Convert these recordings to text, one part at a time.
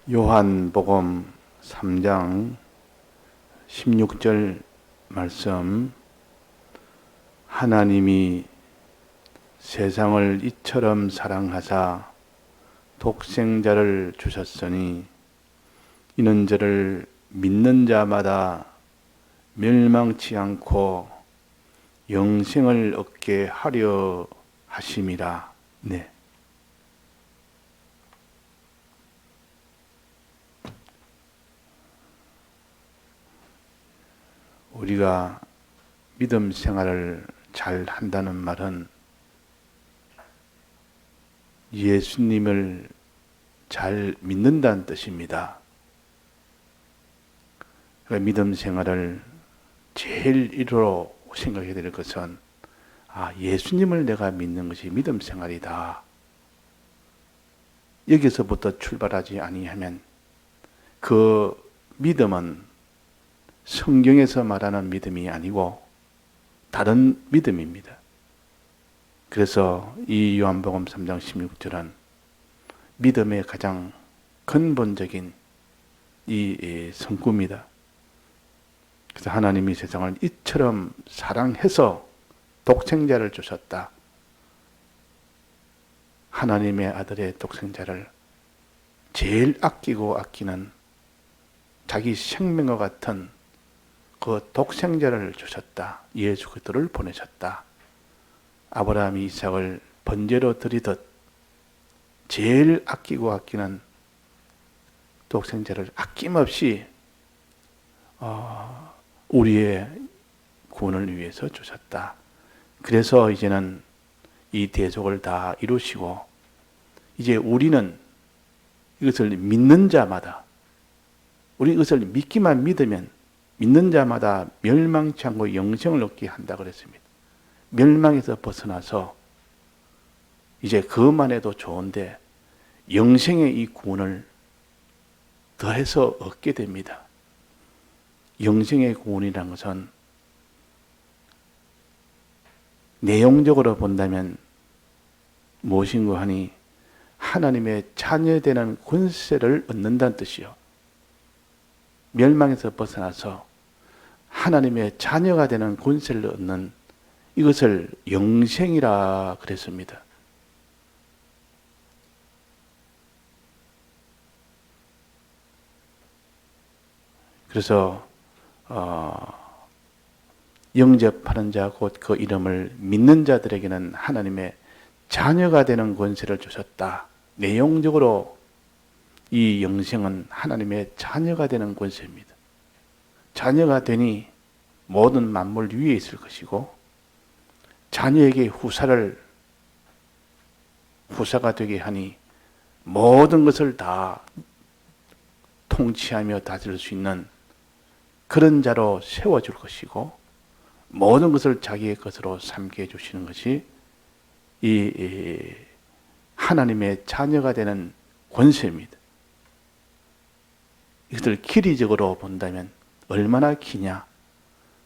요한복음 3장 16절 말씀, 하나님이 세상을 이처럼 사랑하사 독생자를 주셨으니 이는 저를 믿는 자마다 멸망치 않고 영생을 얻게 하려 하심이라. 네. 우리가 믿음 생활을 잘 한다는 말은 예수님을 잘 믿는다는 뜻입니다. 그러니까 믿음 생활을 제일 1호로 생각해야 될 것은 예수님을 내가 믿는 것이 믿음 생활이다. 여기서부터 출발하지 아니하면 그 믿음은 성경에서 말하는 믿음이 아니고 다른 믿음입니다. 그래서 이 요한복음 3장 16절은 믿음의 가장 근본적인 이 성구입니다. 그래서 하나님이 세상을 이처럼 사랑해서 독생자를 주셨다. 하나님의 아들의 독생자를 제일 아끼고 아끼는 자기 생명과 같은 그 독생자를 주셨다. 예수 그리스도를 보내셨다. 아브라함이 이삭을 번제로 드리듯 제일 아끼고 아끼는 독생자를 아낌없이 우리의 구원을 위해서 주셨다. 그래서 이제는 이 대속을 다 이루시고 이제 우리는 이것을 믿는 자마다, 우리 이것을 믿기만 믿으면 믿는 자마다 멸망치 않고 영생을 얻게 한다 그랬습니다. 멸망에서 벗어나서 이제 그것만 해도 좋은데 영생의 이 구원을 더해서 얻게 됩니다. 영생의 구원이라는 것은 내용적으로 본다면 무엇인고 하니 하나님의 자녀되는 권세를 얻는다는 뜻이요. 멸망에서 벗어나서 하나님의 자녀가 되는 권세를 얻는 이것을 영생이라 그랬습니다. 그래서 영접하는 자 곧 그 이름을 믿는 자들에게는 하나님의 자녀가 되는 권세를 주셨다. 내용적으로 이 영생은 하나님의 자녀가 되는 권세입니다. 자녀가 되니 모든 만물 위에 있을 것이고 자녀에게 후사가 되게 하니 모든 것을 다 통치하며 다스릴 수 있는 그런 자로 세워줄 것이고 모든 것을 자기의 것으로 삼게 해주시는 것이 이 하나님의 자녀가 되는 권세입니다. 이것을 길이적으로 본다면 얼마나 기냐?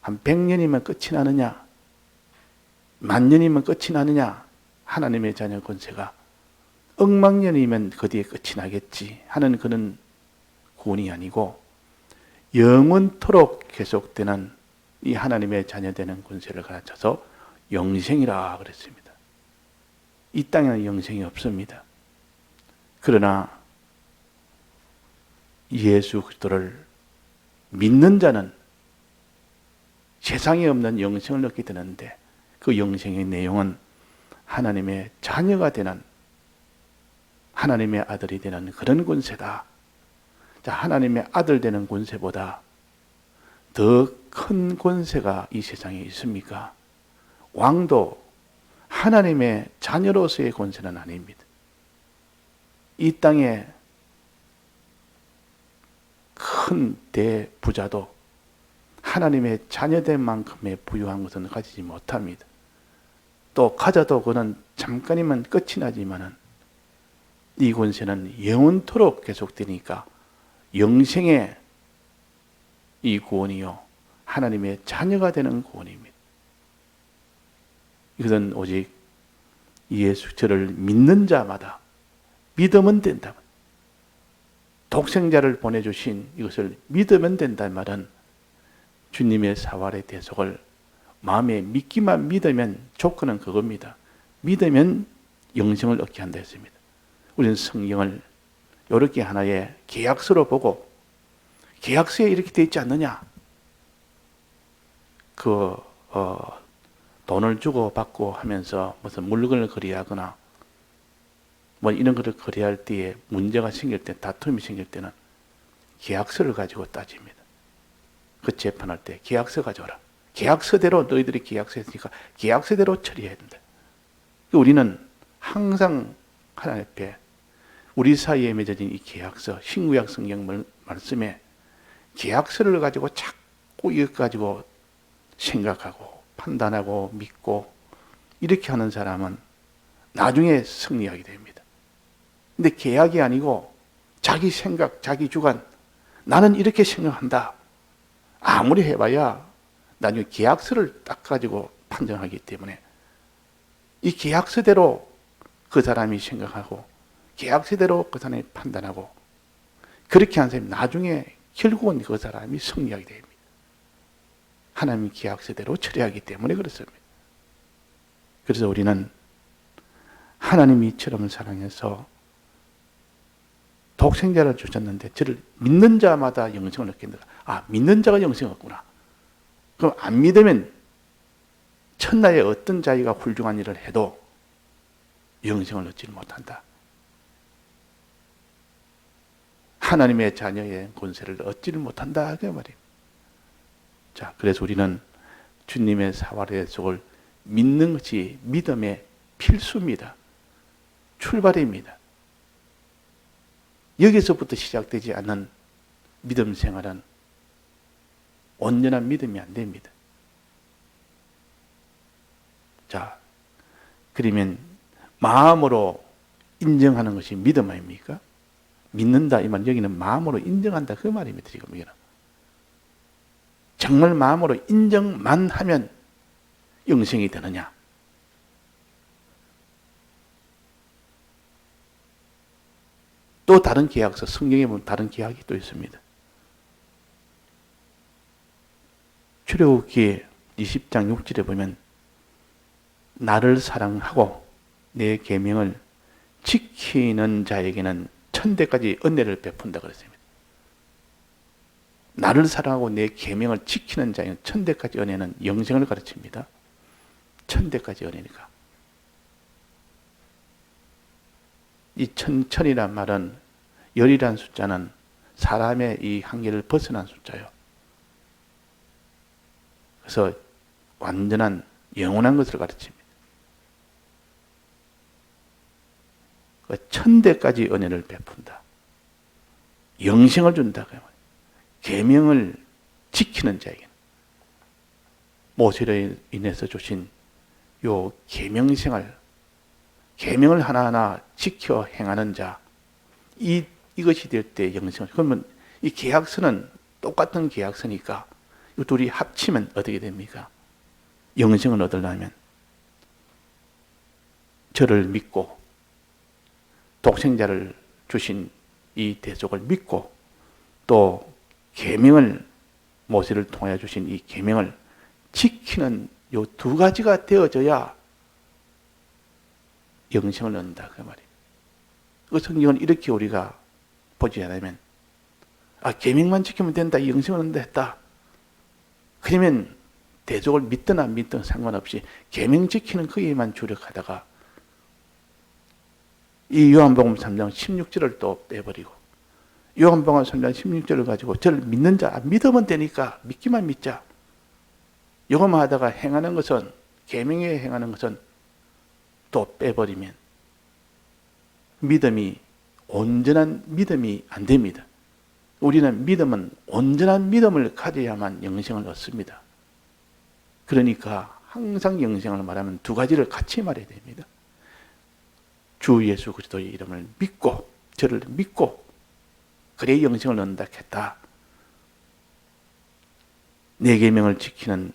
한 100년이면 끝이 나느냐? 10,000년이면 끝이 나느냐? 하나님의 자녀 권세가 10,000,000년이면 그 뒤에 끝이 나겠지 하는 그런 구원이 아니고 영원토록 계속되는 이 하나님의 자녀되는 권세를 가르쳐서 영생이라 그랬습니다. 이 땅에는 영생이 없습니다. 그러나 예수 그리스도를 믿는 자는 세상에 없는 영생을 얻게 되는데 그 영생의 내용은 하나님의 자녀가 되는 하나님의 아들이 되는 그런 권세다. 자, 하나님의 아들 되는 권세보다 더 큰 권세가 이 세상에 있습니까? 왕도 하나님의 자녀로서의 권세는 아닙니다. 이 땅에 큰 대부자도 하나님의 자녀된 만큼의 부유한 것은 가지지 못합니다. 또 가져도 그는 잠깐이면 끝이 나지만은 이 권세는 영원토록 계속되니까 영생의 이 구원이요 하나님의 자녀가 되는 구원입니다. 이것은 오직 예수 저를 믿는 자마다 믿으면 된다. 독생자를 보내주신 이것을 믿으면 된다는 말은 주님의 사활의 대속을 마음에 믿기만 믿으면 조건은 그겁니다. 믿으면 영생을 얻게 한다 했습니다. 우리는 성경을 이렇게 하나의 계약서로 보고 계약서에 이렇게 되어 있지 않느냐? 돈을 주고 받고 하면서 무슨 물건을 거래하거나 뭐 이런 것을 거래할 때에 문제가 생길 때, 다툼이 생길 때는 계약서를 가지고 따집니다. 그 재판할 때 계약서 가져오라. 계약서대로 너희들이 계약서했으니까 계약서대로 처리해야 된다. 우리는 항상 하나님 앞에 우리 사이에 맺어진 이 계약서, 신구약 성경 말씀에 계약서를 가지고 자꾸 이것 가지고 생각하고 판단하고 믿고 이렇게 하는 사람은 나중에 승리하게 됩니다. 근데 계약이 아니고 자기 생각, 자기 주관, 나는 이렇게 생각한다. 아무리 해봐야 나중에 계약서를 딱 가지고 판정하기 때문에 이 계약서대로 그 사람이 생각하고 계약서대로 그 사람이 판단하고 그렇게 한 사람이 나중에 결국은 그 사람이 승리하게 됩니다. 하나님의 계약서대로 처리하기 때문에 그렇습니다. 그래서 우리는 하나님이 이처럼 사랑해서 독생자를 주셨는데 저를 믿는 자마다 영생을 얻게 된다. 아, 믿는 자가 영생을 얻구나. 그럼 안 믿으면 천하의 어떤 자기가 훌륭한 일을 해도 영생을 얻지 못한다. 하나님의 자녀의 권세를 얻지를 못한다. 그 말이에요. 자, 그래서 우리는 주님의 사활의 약속을 믿는 것이 믿음의 필수입니다. 출발입니다. 여기서부터 시작되지 않는 믿음 생활은 온전한 믿음이 안 됩니다. 자, 그러면 마음으로 인정하는 것이 믿음 아닙니까? 믿는다 이 말, 여기는 마음으로 인정한다 그 말입니다. 지금 이거는 정말 마음으로 인정만 하면 영생이 되느냐? 또 다른 계약서, 성경에 보면 다른 계약이 또 있습니다. 출애굽기 20장 6절에 보면 나를 사랑하고 내 계명을 지키는 자에게는 천대까지 은혜를 베푼다 그랬습니다. 나를 사랑하고 내 계명을 지키는 자에게는 천대까지 은혜는 영생을 가르칩니다. 천대까지 은혜니까. 이 천이란 말은 열이란 숫자는 사람의 이 한계를 벗어난 숫자예요. 그래서 완전한 영원한 것을 가르칩니다. 천대까지 은혜를 베푼다. 영생을 준다. 계명을 지키는 자에게는 모세로 인해서 주신 요 계명 생활, 계명을 하나하나 지켜 행하는 자, 이것이 될 때 영생을. 그러면 이 계약서는 똑같은 계약서니까 이 둘이 합치면 어떻게 됩니까? 영생을 얻으려면 저를 믿고 독생자를 주신 이 대속을 믿고 또 계명을 모세를 통하여 주신 이 계명을 지키는 요 두 가지가 되어져야 영생을 얻는다 그 말이에요. 그 성경은 이렇게 우리가 보지 않으면 계명만 지키면 된다, 영생을 얻는다 했다. 그러면 대속을 믿든 안 믿든 상관없이 계명 지키는 거기에만 주력하다가 이 요한복음 3장 16절을 또 빼버리고 요한복음 3장 16절을 가지고 저를 믿는 자, 믿으면 되니까 믿기만 믿자. 이것만 하다가 행하는 것은, 계명에 행하는 것은 또 빼버리면 믿음이 온전한 믿음이 안 됩니다. 우리는 믿음은 온전한 믿음을 가져야만 영생을 얻습니다. 그러니까 항상 영생을 말하면 두 가지를 같이 말해야 됩니다. 주 예수 그리스도의 이름을 믿고 저를 믿고 그래 영생을 얻는다 했다. 내 계명을 지키는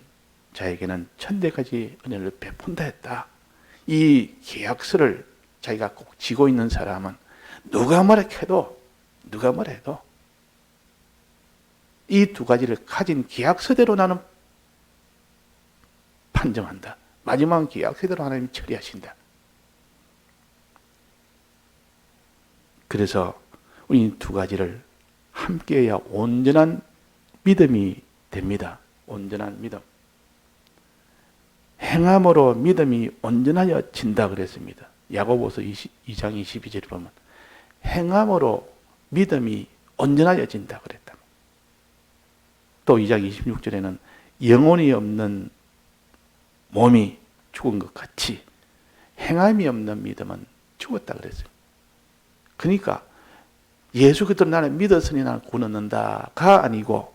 자에게는 천대까지 은혜를 베푼다 했다. 이 계약서를 자기가 꼭 쥐고 있는 사람은 누가 뭐라 해도 누가 뭐래도 이 두 가지를 가진 계약서대로 나는 판정한다. 마지막 계약서대로 하나님이 처리하신다. 그래서 우리 두 가지를 함께해야 온전한 믿음이 됩니다. 온전한 믿음. 행함으로 믿음이 온전하여 진다 그랬습니다. 야고보서 2장 22절에 보면 행함으로 믿음이 온전하여진다 그랬다. 또 2장 26절에는 영혼이 없는 몸이 죽은 것 같이 행함이 없는 믿음은 죽었다 그랬어요. 그러니까 예수 그리스도 나는 믿었으니 나는 구원 얻는다가 아니고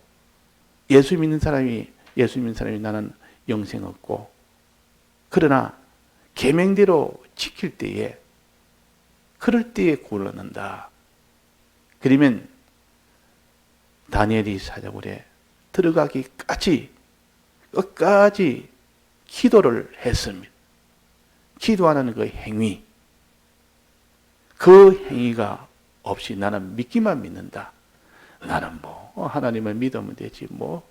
예수 믿는 사람이 나는 영생 얻고, 그러나 계명대로 지킬 때에 그럴 때에 구원 얻는다. 그러면 다니엘이 사자굴에 들어가기까지 끝까지 기도를 했습니다. 기도하는 그 행위, 그 행위가 없이 나는 믿기만 믿는다. 나는 뭐 하나님을 믿으면 되지 뭐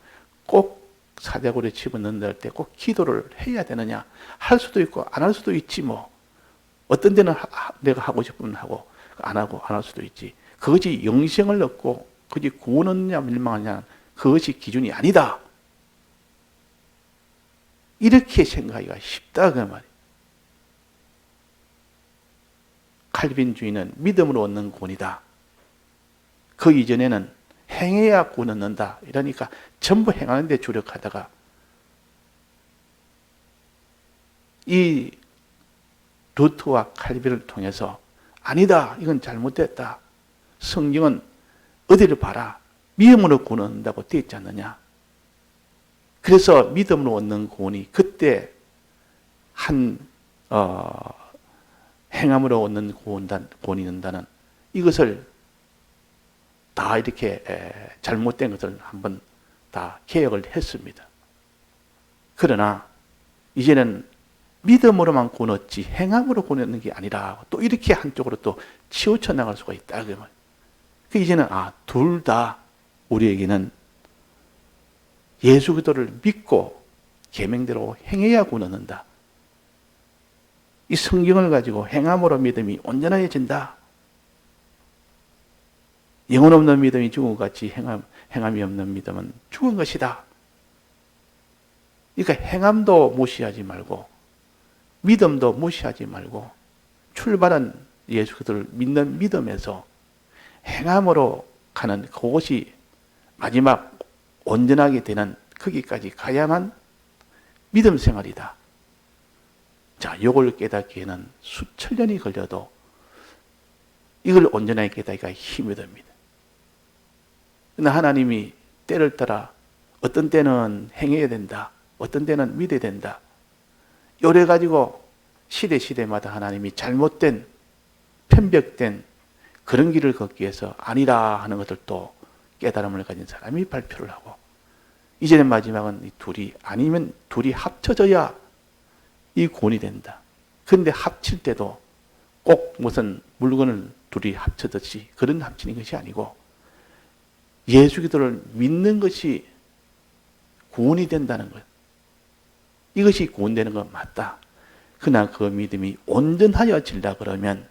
꼭 사자굴에 집어넣는다 할 때 꼭 기도를 해야 되느냐, 할 수도 있고 안 할 수도 있지. 뭐 어떤 데는 내가 하고 싶으면 하고 안 하고 안 할 수도 있지. 그것이 영생을 얻고 그것이 구원 얻느냐 멸망하느냐 그것이 기준이 아니다. 이렇게 생각하기가 쉽다 그 말이에요. 칼빈주의는 믿음으로 얻는 구원이다. 그 이전에는 행해야 구원 얻는다. 이러니까 전부 행하는 데 주력하다가 이 루터와 칼빈을 통해서 아니다. 이건 잘못됐다. 성경은 어디를 봐라. 믿음으로 구원 얻는다고 되어 있지 않느냐. 그래서 믿음으로 얻는 구원이 그때 행함으로 얻는 구원이 된다는 이것을 다 이렇게 잘못된 것을 한번 다 개혁을 했습니다. 그러나 이제는 믿음으로만 구원 얻지 행함으로 구원 얻는 게 아니라 또 이렇게 한쪽으로 또 치우쳐 나갈 수가 있다. 그 이제는 둘 다 우리에게는 예수 그리스도를 믿고 계명대로 행해야 구원 얻는다. 이 성경을 가지고 행함으로 믿음이 온전해진다. 영혼 없는 믿음이 죽은 것 같이 행함이 없는 믿음은 죽은 것이다. 그러니까 행함도 무시하지 말고 믿음도 무시하지 말고 출발은 예수 그리스도를 믿는 믿음에서 행함으로 가는 그것이 마지막 온전하게 되는 거기까지 가야만 믿음 생활이다. 자, 이걸 깨닫기에는 수천 년이 걸려도 이걸 온전하게 깨닫기가 힘이 듭니다. 그러나 하나님이 때를 따라 어떤 때는 행해야 된다. 어떤 때는 믿어야 된다. 이래 가지고 시대마다 하나님이 잘못된 편벽된 그런 길을 걷기 위해서 아니라 하는 것을 또 깨달음을 가진 사람이 발표를 하고, 이제는 마지막은 이 둘이 아니면 둘이 합쳐져야 이 구원이 된다. 그런데 합칠 때도 꼭 무슨 물건을 둘이 합쳐듯이 그런 합치는 것이 아니고 예수 그리스도를 믿는 것이 구원이 된다는 것. 이것이 구원되는 건 맞다. 그러나 그 믿음이 온전하여질라 그러면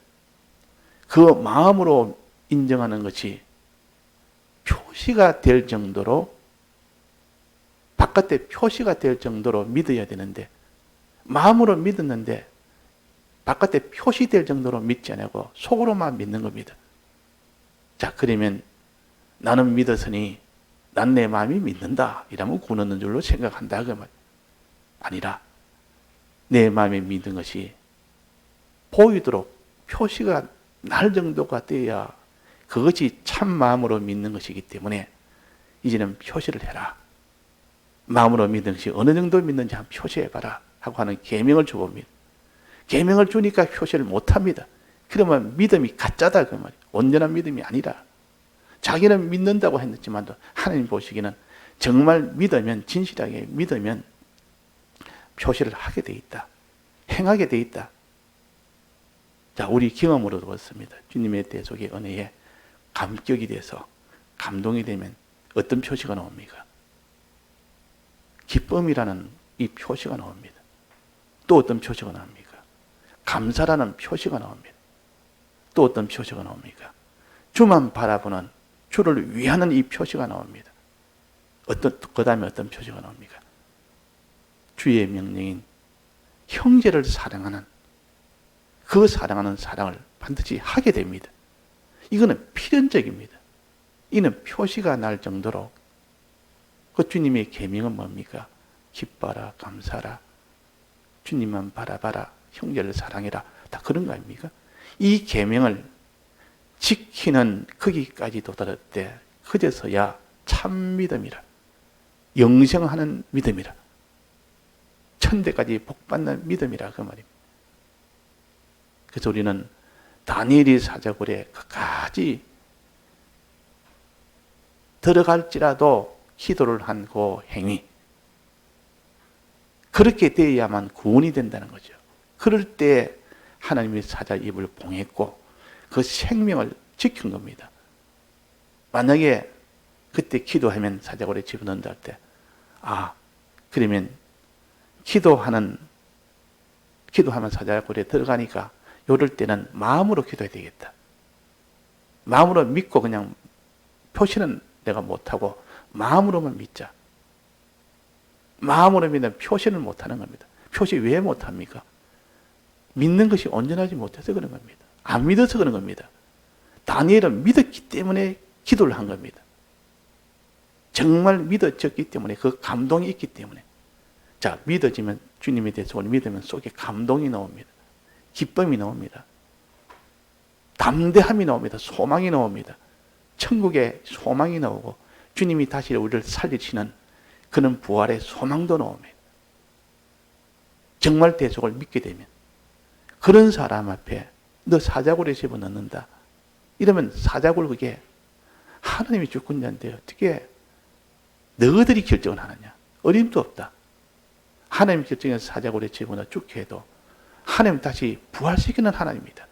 그 마음으로 인정하는 것이 표시가 될 정도로, 바깥에 표시가 될 정도로 믿어야 되는데 마음으로 믿었는데 바깥에 표시될 정도로 믿지 않고 속으로만 믿는 겁니다. 자, 그러면 나는 믿었으니 난 내 마음이 믿는다. 이러면 구원 얻는 줄로 생각한다. 그 말 아니라 내 마음에 믿는 것이 보이도록 표시가 날 정도가 되어야 그것이 참 마음으로 믿는 것이기 때문에 이제는 표시를 해라. 마음으로 믿는 것이 어느 정도 믿는지 한번 표시해봐라 하고 하는 계명을 주봅니다. 계명을 주니까 표시를 못합니다. 그러면 믿음이 가짜다 그 말이에요. 온전한 믿음이 아니라. 자기는 믿는다고 했지만도 하나님 보시기에는 정말 믿으면, 진실하게 믿으면 표시를 하게 돼 있다. 행하게 돼 있다. 자, 우리 경험으로 그렇습니다. 주님의 대속의 은혜에 감격이 돼서 감동이 되면 어떤 표시가 나옵니까? 기쁨이라는 이 표시가 나옵니다. 또 어떤 표시가 나옵니까? 감사라는 표시가 나옵니다. 또 어떤 표시가 나옵니까? 주만 바라보는, 주를 위하는 이 표시가 나옵니다. 그 다음에 어떤 표시가 나옵니까? 주의 명령인 형제를 사랑하는, 그 사랑하는 사랑을 반드시 하게 됩니다. 이거는 필연적입니다. 이는 표시가 날 정도로 그 주님의 계명은 뭡니까? 기뻐라, 감사라, 주님만 바라봐라, 형제를 사랑해라, 다 그런 거 아닙니까? 이 계명을 지키는 거기까지 도달할 때 그제서야 참 믿음이라, 영생하는 믿음이라, 천대까지 복받는 믿음이라 그 말입니다. 그래서 우리는 다니엘이 사자굴에 끝까지 들어갈지라도 기도를 한 그 행위, 그렇게 되어야만 구원이 된다는 거죠. 그럴 때 하나님이 사자 입을 봉했고 그 생명을 지킨 겁니다. 만약에 그때 기도하면 사자굴에 집어넣는다 할 때, 그러면 기도하면 사자굴에 들어가니까 이럴 때는 마음으로 기도해야 되겠다. 마음으로 믿고 그냥 표시는 내가 못하고 마음으로만 믿자. 마음으로 믿는 표시는 못하는 겁니다. 표시 왜 못합니까? 믿는 것이 온전하지 못해서 그런 겁니다. 안 믿어서 그런 겁니다. 다니엘은 믿었기 때문에 기도를 한 겁니다. 정말 믿어졌기 때문에, 그 감동이 있기 때문에. 자, 믿어지면, 주님에 대해서 믿으면 속에 감동이 나옵니다. 기쁨이 나옵니다. 담대함이 나옵니다. 소망이 나옵니다. 천국에 소망이 나오고 주님이 다시 우리를 살리시는 그런 부활의 소망도 나옵니다. 정말 대속을 믿게 되면 그런 사람 앞에 너 사자굴에 집어넣는다 이러면 사자굴 그게 하나님이 주권 자인데 어떻게 너희들이 결정을 하느냐? 어림도 없다. 하나님 결정해서 사자굴에 집어넣어 죽게 해도 하나님 다시 부활시키는 하나님입니다.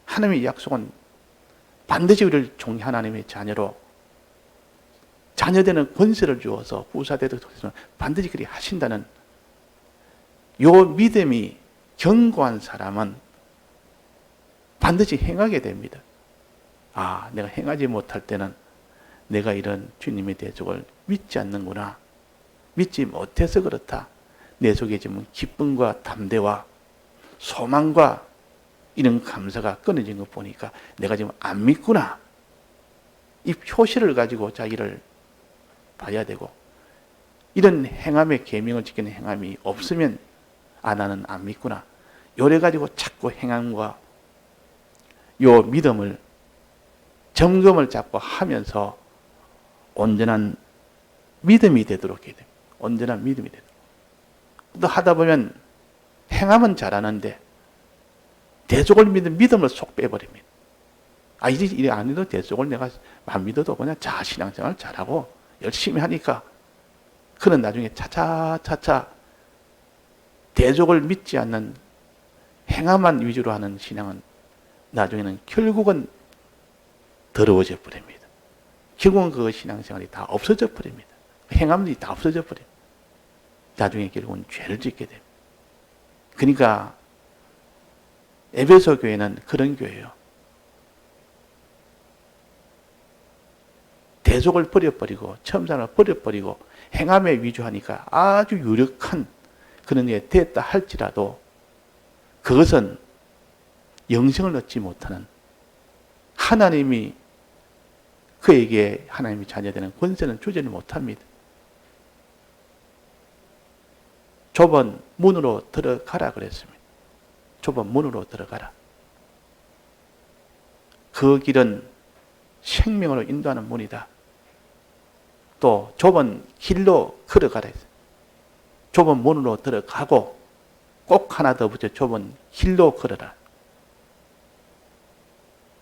하나님의 약속은 반드시 우리를 종이 하나님의 자녀로 자녀되는 권세를 주어서 부사되도록 반드시 그리 하신다는 요 믿음이 견고한 사람은 반드시 행하게 됩니다. 내가 행하지 못할 때는 내가 이런 주님의 대속을 믿지 않는구나. 믿지 못해서 그렇다. 내 속에 지금 기쁨과 담대와 소망과 이런 감사가 끊어진 것 보니까 내가 지금 안 믿구나. 이 표시를 가지고 자기를 봐야 되고, 이런 행함의 계명을 지키는 행함이 없으면 나는 안 믿구나. 요래 가지고 자꾸 행함과 요 믿음을 점검을 자꾸 하면서 온전한 믿음이 되도록 해야 됩니다. 온전한 믿음이 되도록. 또 하다 보면 행함은 잘하는데 대속을 믿는 믿음을 쏙 빼버립니다. 이제 이래 안 해도 대속을 내가 안 믿어도 그냥 신앙생활 잘하고 열심히 하니까, 그는 나중에 차차 대속을 믿지 않는 행함만 위주로 하는 신앙은 나중에는 결국은 더러워져 버립니다. 결국은 그 신앙생활이 다 없어져 버립니다. 행함들이 다 없어져 버립니다. 나중에 결국은 죄를 짓게 됩니다. 그러니까 에베소 교회는 그런 교회예요. 대속을 버려버리고 첨산을 버려버리고 행함에 위주하니까 아주 유력한 그런 게 됐다 할지라도 그것은 영생을 얻지 못하는, 하나님이 그에게 하나님이 자녀되는 권세는 주지를 못합니다. 좁은 문으로 들어가라 그랬습니다. 좁은 문으로 들어가라. 그 길은 생명으로 인도하는 문이다. 또 좁은 길로 걸어가라 했어요. 좁은 문으로 들어가고 꼭 하나 더 붙여 좁은 길로 걸어라.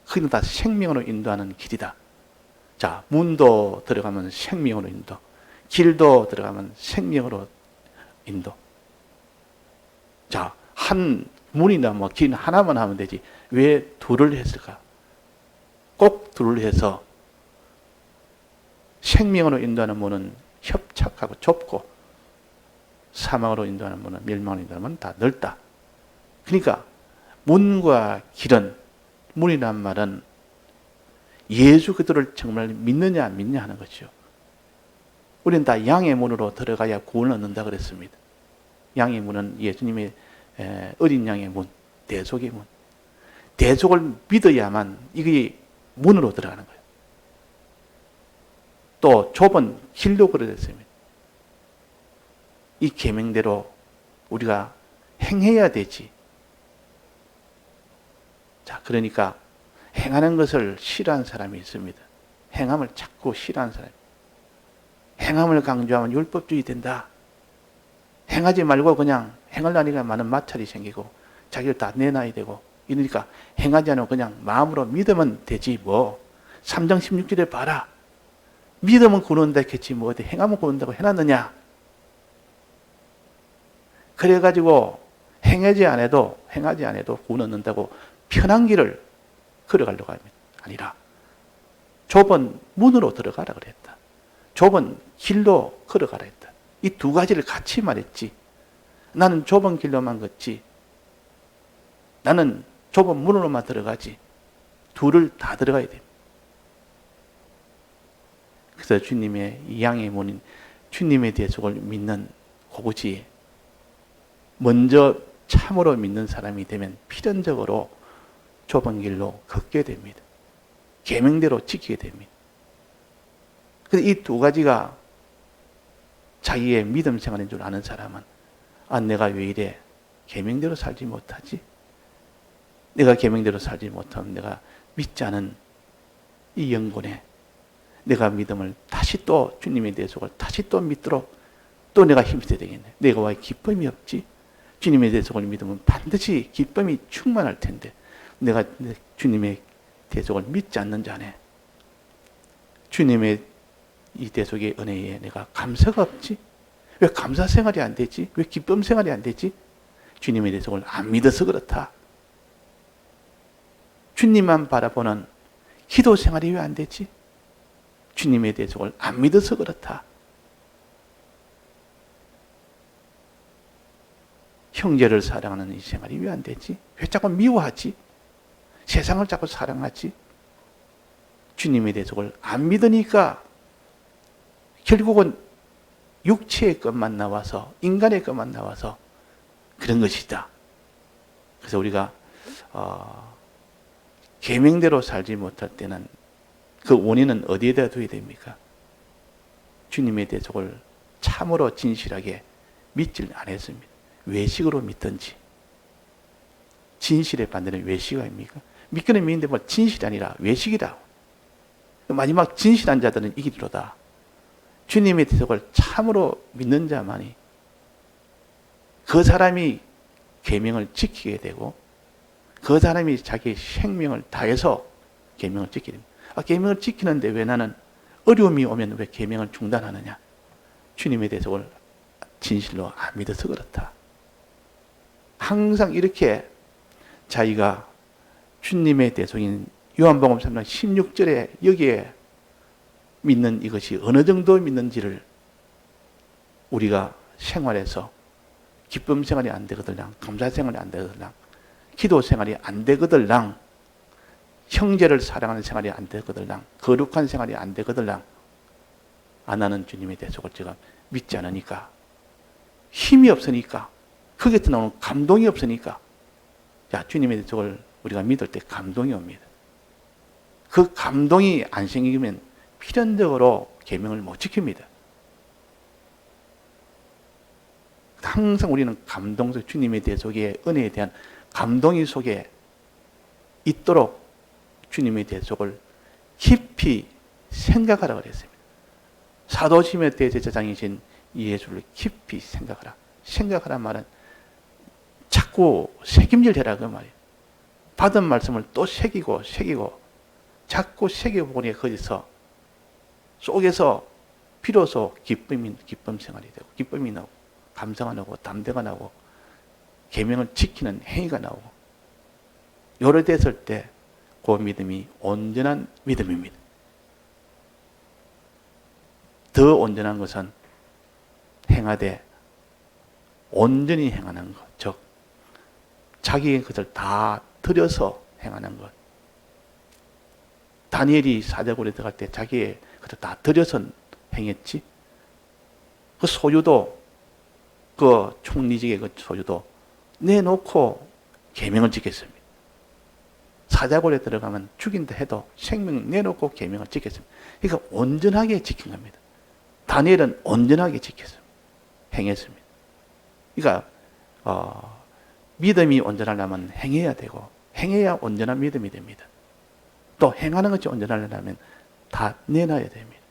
그게 다 생명으로 인도하는 길이다. 자, 문도 들어가면 생명으로 인도, 길도 들어가면 생명으로 인도. 자, 한 문이나 길 하나만 하면 되지 왜 둘을 했을까? 꼭 둘러해서 생명으로 인도하는 문은 협착하고 좁고 사망으로 인도하는 문은 멸망으로 인도하는 문은 다 넓다. 그러니까 문과 길은, 문이란 말은 예수 그리스도를 정말 믿느냐 안 믿느냐 하는 것이죠. 우리는 다 양의 문으로 들어가야 구원을 얻는다 그랬습니다. 양의 문은 예수님의 어린 양의 문, 대속의 문. 대속을 믿어야만 이게 문으로 들어가는 거예요. 또 좁은 길도 그러했습니다. 이 계명대로 우리가 행해야 되지. 자, 그러니까 행하는 것을 싫어하는 사람이 있습니다. 행함을 자꾸 싫어하는 사람. 행함을 강조하면 율법주의 된다. 행하지 말고 그냥 행하려니까 많은 마찰이 생기고 자기를 다 내놔야 되고 이러니까 행하지 않고 그냥 마음으로 믿으면 되지 뭐. 3장 16절에 봐라. 믿으면 구원한다 했겠지 뭐 어디 행하면 구원한다고 해놨느냐. 그래가지고 행하지 않아도 구원 얻는다고 편한 길을 걸어가려고 합니다. 아니라 좁은 문으로 들어가라 그랬다. 좁은 길로 걸어가라 했다. 이 두 가지를 같이 말했지. 나는 좁은 길로만 걷지. 나는 좁은 문으로만 들어가지. 둘을 다 들어가야 됩니다. 그래서 주님의 이 양의 문인 주님의 대속을 믿는 그것이 먼저 참으로 믿는 사람이 되면 필연적으로 좁은 길로 걷게 됩니다. 계명대로 지키게 됩니다. 그래서 이 두 가지가 자기의 믿음 생활인 줄 아는 사람은 내가 왜 이래 계명대로 살지 못하지? 내가 계명대로 살지 못하면 내가 믿지 않은 이 영혼에 내가 믿음을 다시 또 주님의 대속을 다시 또 믿도록 또 내가 힘써야 되겠네. 내가 왜 기쁨이 없지? 주님의 대속을 믿으면 반드시 기쁨이 충만할 텐데 내가 주님의 대속을 믿지 않는 자네. 주님의 이 대속의 은혜에 내가 감사가 없지? 왜 감사 생활이 안 되지? 왜 기쁨 생활이 안 되지? 주님의 대속을 안 믿어서 그렇다. 주님만 바라보는 기도 생활이 왜 안 되지? 주님의 대속을 안 믿어서 그렇다. 형제를 사랑하는 이 생활이 왜 안 되지? 왜 자꾸 미워하지? 세상을 자꾸 사랑하지? 주님의 대속을 안 믿으니까 결국은 육체의 것만 나와서 인간의 것만 나와서 그런 것이다. 그래서 우리가 계명대로 살지 못할 때는 그 원인은 어디에다 둬야 됩니까? 주님의 대속을 참으로 진실하게 믿질 않았습니다. 외식으로 믿든지. 진실의 반대는 외식 아닙니까? 믿기는 믿는데 뭐 진실이 아니라 외식이다. 마지막 진실한 자들은 이기리로다. 주님의 대속을 참으로 믿는 자만이 그 사람이 계명을 지키게 되고 그 사람이 자기의 생명을 다해서 계명을 지키게 됩니다. 계명을 지키는데 왜 나는 어려움이 오면 왜 계명을 중단하느냐? 주님의 대속을 진실로 안 믿어서 그렇다. 항상 이렇게 자기가 주님의 대속인 요한복음 3장 16절에 여기에 믿는 이것이 어느 정도 믿는지를 우리가 생활에서 기쁨 생활이 안 되거들랑 감사 생활이 안 되거들랑 기도 생활이 안 되거들랑 형제를 사랑하는 생활이 안 되거들랑 거룩한 생활이 안 되거들랑 안 하는 주님의 대속을 제가 믿지 않으니까 힘이 없으니까 거기서 나오는 감동이 없으니까 자 주님의 대속을 우리가 믿을 때 감동이 옵니다. 그 감동이 안 생기면 필연적으로 계명을 못 지킵니다. 항상 우리는 감동 속 주님의 대속의 은혜에 대한 감동이 속에 있도록 주님의 대속을 깊이 생각하라 그랬습니다. 사도심의 대제사장이신 예수를 깊이 생각하라. 생각하란 말은 자꾸 새김질해라 그 말이에요. 받은 말씀을 또 새기고 자꾸 새겨보니 거기서 속에서 비로소 기쁨 생활이 되고 기쁨이 나오고 감사가 나오고 담대가 나오고 계명을 지키는 행위가 나오고 요래 됐을 때 그 믿음이 온전한 믿음입니다. 더 온전한 것은 행하되 온전히 행하는 것, 즉 자기의 것을 다 들여서 행하는 것. 다니엘이 사자굴에 들어갈 때 자기의 것을 다 들여서 행했지. 그 소유도, 그 총리직의 그 소유도 내놓고 계명을 지켰습니다. 사자굴에 들어가면 죽인다 해도 생명 내놓고 계명을 지켰습니다. 그러니까 온전하게 지킨 겁니다. 다니엘은 온전하게 지켰습니다. 행했습니다. 그러니까 믿음이 온전하려면 행해야 되고, 행해야 온전한 믿음이 됩니다. 또 행하는 것이 온전하려면 다 내놔야 됩니다.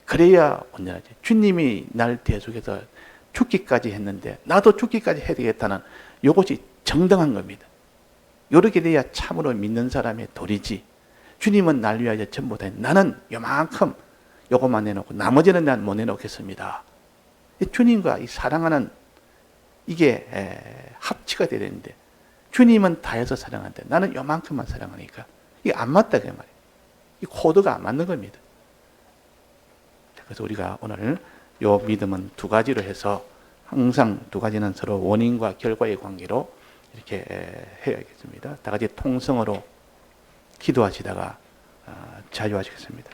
그래야 온전하지. 주님이 날 대속해서 죽기까지 했는데 나도 죽기까지 해야 되겠다는 이것이 정당한 겁니다. 이렇게 돼야 참으로 믿는 사람의 도리지. 주님은 날 위하여 전부 다 나는 요만큼 요것만 내놓고 나머지는 난 못 내놓겠습니다. 주님과 이 사랑하는 이게 합치가 돼야 되는데 주님은 다해서 사랑하는데 나는 요만큼만 사랑하니까 이게 안 맞다 그 말이에요. 이 코드가 안 맞는 겁니다. 그래서 우리가 오늘 요 믿음은 두 가지로 해서 항상 두 가지는 서로 원인과 결과의 관계로 이렇게 해야겠습니다. 다 같이 통성으로 기도하시다가 자유하시겠습니다.